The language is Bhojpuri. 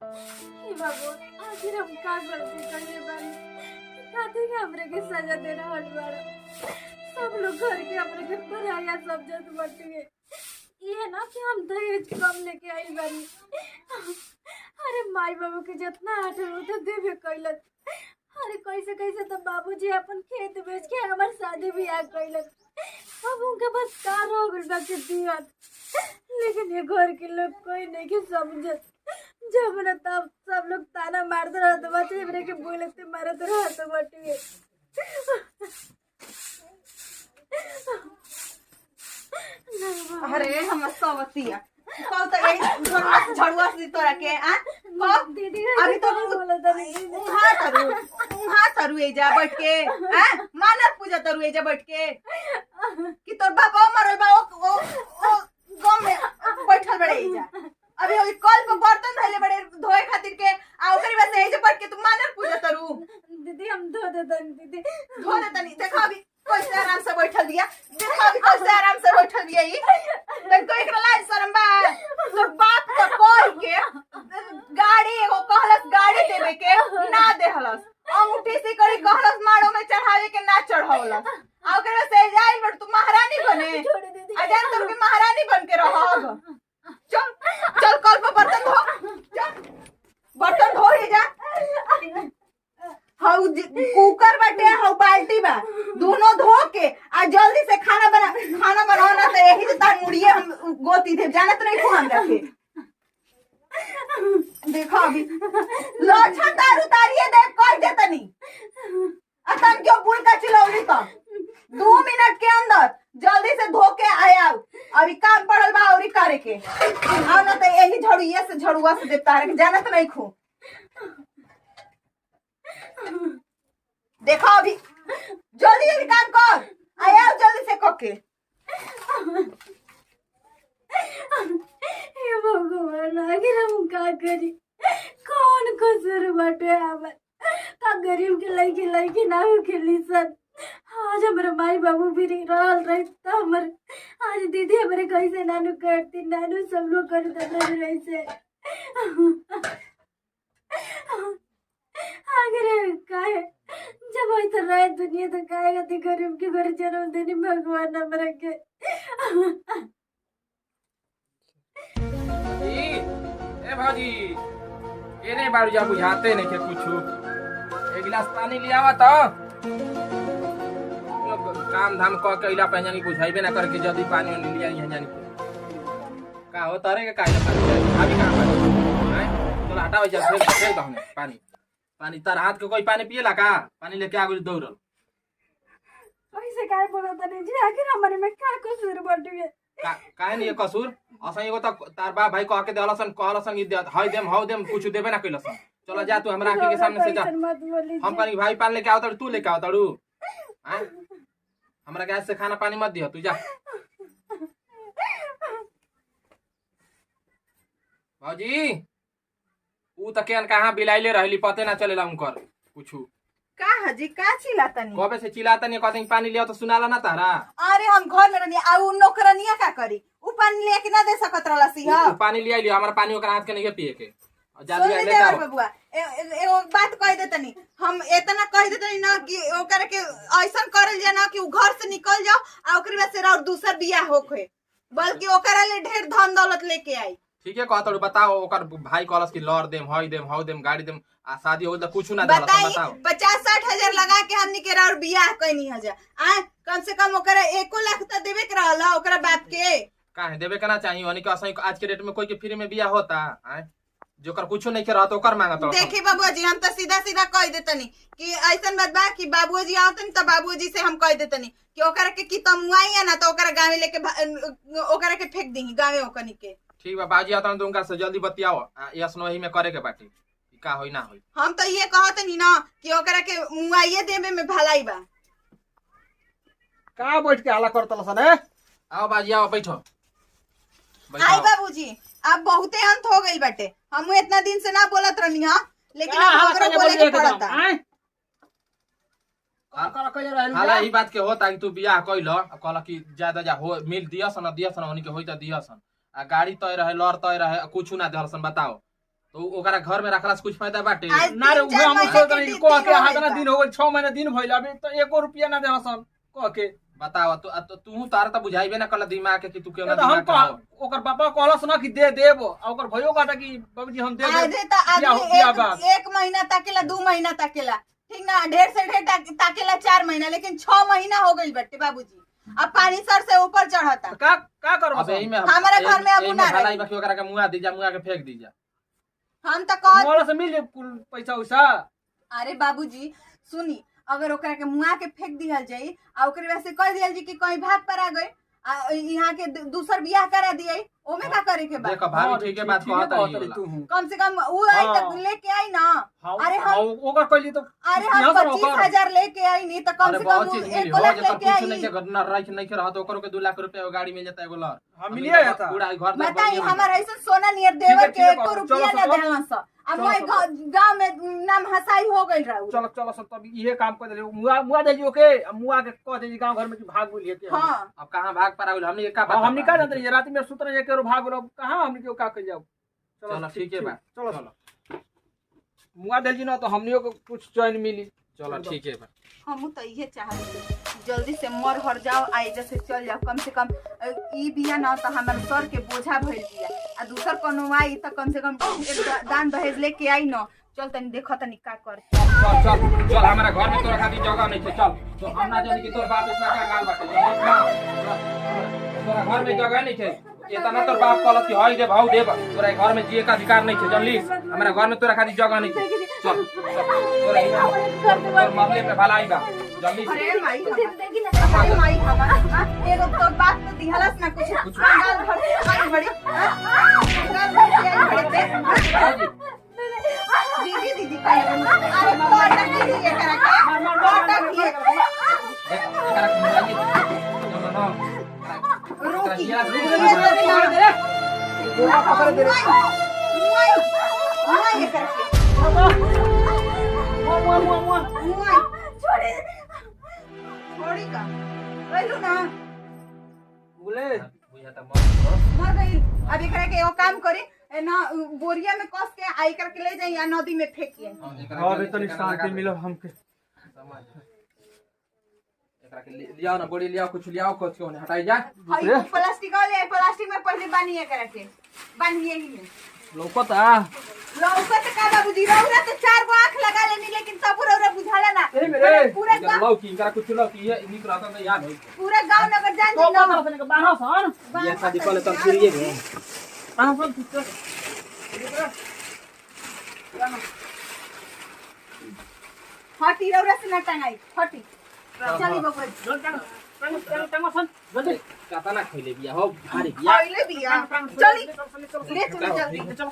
हे भगवान, आखिर हम का गलती करले बानी? काहे के हमरे के सजा दे रहल बाड़ा? सब लोग घर के हमरे के पराया समझत बाटे। ये ना कि हम दहेज कम लेके आई बानी। अरे माई बाबू के जितना आटे उतना देवे कैलत। अरे कैसे कैसे तो बाबूजी अपन खेत बेच के हमार शादी ब्याह कैलत। अब उनके बस का हो गइल बा के दियत। लेकिन ये घर के लोग कोई नहीं के समझत। जब ना तब सब लोग ताना मारते रहते बाटे, हमरे के बोलते मारते रहते बाटे। अरे हम सवतिया कल तो यही झड़ुआ से तोरा के आ कब दीदी अभी तो बोलता उहाँ तरू एजा बैठ के आ मानर पूजा तरू एजा बैठ के कि तोर बाबा मरल बा ओ गांव में बैठल बड़े एजा अभी ओई कल पे बर्तन धइले बड़े धोए खातिर के आ ओकरी बस एजा बैठ के तू मानर पूजा तरू दीदी हम धो देतन दीदी धो देतनी देखा अभी कैसे आराम से बैठल दिया देखा अभी कैसे आराम से बैठल दिया ई तनको एकरा लाज शरम बा तोर बाप तो कह के गाड़ी एगो कहलस गाड़ी देवे के ना देहलस अंगूठी से करी कहलस माड़ो में चढ़ावे के ना चढ़ावलस आ ओकरे से जाई बड़ तू महारानी बने अजान तोर के महारानी बन के रहब चल चल कल पे बर्तन धो चल बर्तन धो ले जा हाउ कुकर बाटे हाउ बाल्टी बा दोनों धो के आ जल्दी से खाना बनाना तो यही से तार मुड़िए हम गोती थे जानत नहीं को हम रखे देखो अभी लक्षण तार उतारिए देख कर देतनी अतन क्यों बुल का चिलौली तो 2 मिनट के अंदर जल्दी से धो के आया अभी काम पड़ल बा औरी करे के आओ ना तो यही झड़ुइया से झड़ुआ से देता है जानत नहीं खो देखो अभी जल्दी जल्दी काम कर आया जल्दी से कोके हे भगवान, आखिर हम का करी? कौन कसूर बाटे हमर? का गरीब के लइके ना हो खेली सन। आज हमारे माई बाबू भी रहल रही तो हमर आज दीदी हमारे कैसे नानू करती, नानू सब लोग कर देते रहे से। आखिर काहे जब ऐसा रहे दुनिया तो काहे गति गरीब के घर जन्म देनी भगवान हमरा के। ए भाजी ये नहीं बारू जा बुझाते नहीं के कुछ एक गिलास पानी ले आवा तो काम धाम क के इला पहनी बुझाइबे ना करके जल्दी पानी ले लिया यहां जानी का हो तारे के काहे पानी अभी कहां पानी हैं चल हटाओ जा फेंक दहने पानी पानी तार हाथ के कोई पानी पिएला का पानी लेके आगु दौड़ल ऐसे काहे बोलत नहीं जी? आखिर हमारे में का कसूर बाटे? काहे नहीं कसूर असं एगो त तार बा भाई कह के देलसन कहलसन हई देम हौ देम कुछ देबे ना कइलसन चलो जा तू हमरा आंखी के सामने से जा हम कनी भाई पान लेके आवत तू लेके आवत रू हैं हमरा गैस से खाना पानी मत दियो तू जा भाजी ऊ त केन कहां बिलाइले रहली पते ना चलेला उनकर कुछु का हजी का चिल्लातनी कबे से चिल्लातनी कहते पानी लियो तो सुनाला ना तारा अरे हम घर में रहनी आ उ नौकरनिया का करी उ पानी लेके ना दे सकत रहलसी ह तू पानी लिया लियो हमरा पानी ओकरा हाथ के नहीं पिए के सुन ले देवर बबुआ एगो बात कह देतनी हम इतना कह देतनी ना कि ओकर के ऐसन करल जा ना कि उ घर से निकल जाओ आ ओकरे बाद से और दूसर बियाह होखे बल्कि ओकरा ले ढेर धन दौलत लेके आई ठीक है कहतड़ू बताओ ओकर भाई कहलस कि लौर देम हई देम हौ देम गाड़ी देम आ शादी हो तो कुछ ना देलस बताओ 50-60 हजार लगा के हमनी के और बियाह कइनी हजा आ कम से कम ओकरा 1 लाख त देबे के रहला ओकरा बाप के काहे देबे के ना चाहिए ओनी के असई आज के डेट में कोई के फ्री में बियाह होता है जोकर कुछ नहीं के रहत ओकर मांगत हो देखी बाबूजी जी हम तो सीधा सीधा कह देतनी कि ऐसन बात बा कि बाबूजी आवतन त बाबूजी से हम कह देतनी कि ओकरा के की तमुआई है ना तो ओकरा गांव लेके ओकरा के फेंक दी गांव ओकनी के ठीक बा बाजी आता तो उनका से जल्दी बतियाओ यस नोही में करे के बाटी का होई ना होई हम तो ये कहतनी ना कि ओकरा के मुआइए देबे में भलाई बा का बैठ के हल्ला करतल सन है आओ बाजी आओ बैठो आई बाबूजी अब बहुते अंत हो गई बाटे हम इतना दिन से ना बोलत रहनी हां लेकिन अब ओकरा बोले के पड़ता का कइले रहल हाला ई बात के होता कि तू बियाह कइलो कहला कि ज्यादा जा हो मिल दियस ना दियस ना ओनी के होई त दियस आ गाड़ी तय रहे लौर तय रहे कुछ ना देलसन बताओ तो ओकरा घर में रखला से कुछ फायदा बाटे आज ना रे तीन चार हम महीना सोच के रही दिन को के हो हाथ ना गइल दिन हो गइल 6 महीना दिन भइल अभी तो 1 रुपया ना देना सन को के बताओ तो तू तारा त बुझाइबे ना कल दिमाग के कि तू केना तो हम दिमाग का ओकर पापा कहलस ना कि दे देब आ ओकर भयो कहता कि बाबूजी हम दे देब आधे तो आदमी एक महीना ताकेला 2 महीना ताकेला ठीक ना ढेर से ढेर ताकेला 4 महीना लेकिन 6 महीना हो गइल बट्टे बाबूजी अब पानी सर से ऊपर चढ़ता का करब अब एही में हमारे घर में अब ना भलाई बाकी ओकरा के मुआ दीजा मुआ के फेंक दीजा हम तो कह मोला से मिल कुल पैसा उसा अरे बाबूजी सुनी अगर ओकरा के मुआ के फेंक दिहल जाई आ ओकरे वैसे कह दिहल जी कि कहीं भाग पर आ गई यहाँ के दूसर बियाह करा दिए ओमे का करे के बाद देखो भाभी ठीक है बात कहत रही तू कम से कम वो आई तक लेके आई ना अरे हम ओकर कहली तो अरे हम 25,000 लेके आई नहीं तो कम अरे से बहुत कम चीज 1 मिली हो लाख जब लेके कुछ नहीं आई के घटना रही नहीं के रहत ओकरो के 2 लाख रुपया गाड़ी मिल जाता एगो लर हम मिलिए जाता पूरा घर बताई हमारा ऐसा सोना नियर देवर के 1 रुपया ना देहलन स अब मैं गांव में नाम हसाई हो गइल रहू चलो चलो सब तब इहे काम कर देलियो मुआ देलियो के मुआ के कह देली गांव घर में कि भाग बोलिए के हां अब कहां भाग पर आइल हमनी के का पता हमनी का जानते रही रात में सुत रहे के भाग बोलो कहां हमनी के का कर जाओ चलो ठीक है बा चलो चलो मुआ देली ना तो हमनियो को कुछ चैन मिली चलो ठीक है बा हम तो ये चाहते जल्दी से मर हर जाओ आई जैसे चल जाओ कम से कम ई बिया ना तो हमारे सर के बोझा भइल बिया आ दूसर कोनो आई तो कम से कम एक दान दहेज लेके आई न चल तनी देखो तनी का कर चल चल चल हमारा घर में तोरा खातिर जगह नहीं है चल तो हम ना जानी कि तोर बाप इतना का गाल बाटे तोरा घर में जगह नहीं है इतना तोर बाप कहलत कि हई दे भाऊ दे तोरा घर में जिए का अधिकार नहीं है जानली हमारा घर में तोरा खातिर जगह नहीं है चल तोरा मामले में भलाई बा जल्दी अरे माई अरे माई हमारा एगो तो बात तो दिहलस ना कुछ गाल भर के आई बड़ी गाल भर के आई बड़ी दीदी दीदी का अरे कोटा की ये करा के कोटा की एकरा के रुकी ये गोला पकड़ दे मुआई ये करा के मुआई छोड़े छोड़ी का गइलू ना बोले मर गई अब एकरा के एगो काम करी ना बोरिया में कस के आई करके ले जाई या नदी में फेंकिए अबे तनी शांति मिलो हमके एकरा के लियाओ ना बड़ी लियाओ कुछ लियाओ कुछ क्यों नहीं हटाई जा हां प्लास्टिक वाले प्लास्टिक में पहले बानिए करके बानिए ही में लौकता लौकत का बाबूजी रौरा तो 4 गो आंख लगा लेनी लेकिन तब रौरा बुझाला ना ए मेरे पूरा गांव लौ की एकरा कुछ लौ की ये निक रहता तो याद होई पूरा गांव नगर जान तो ना पता नहीं के बारह सन ये शादी कले तब फिरिए गए बारह सन ठीक हटी रौरा से ना टंगाई हटी चली बाबू जल्दी काता ना खइले बिया हो भारी बिया पहले बिया चली ले चलो जल्दी चलो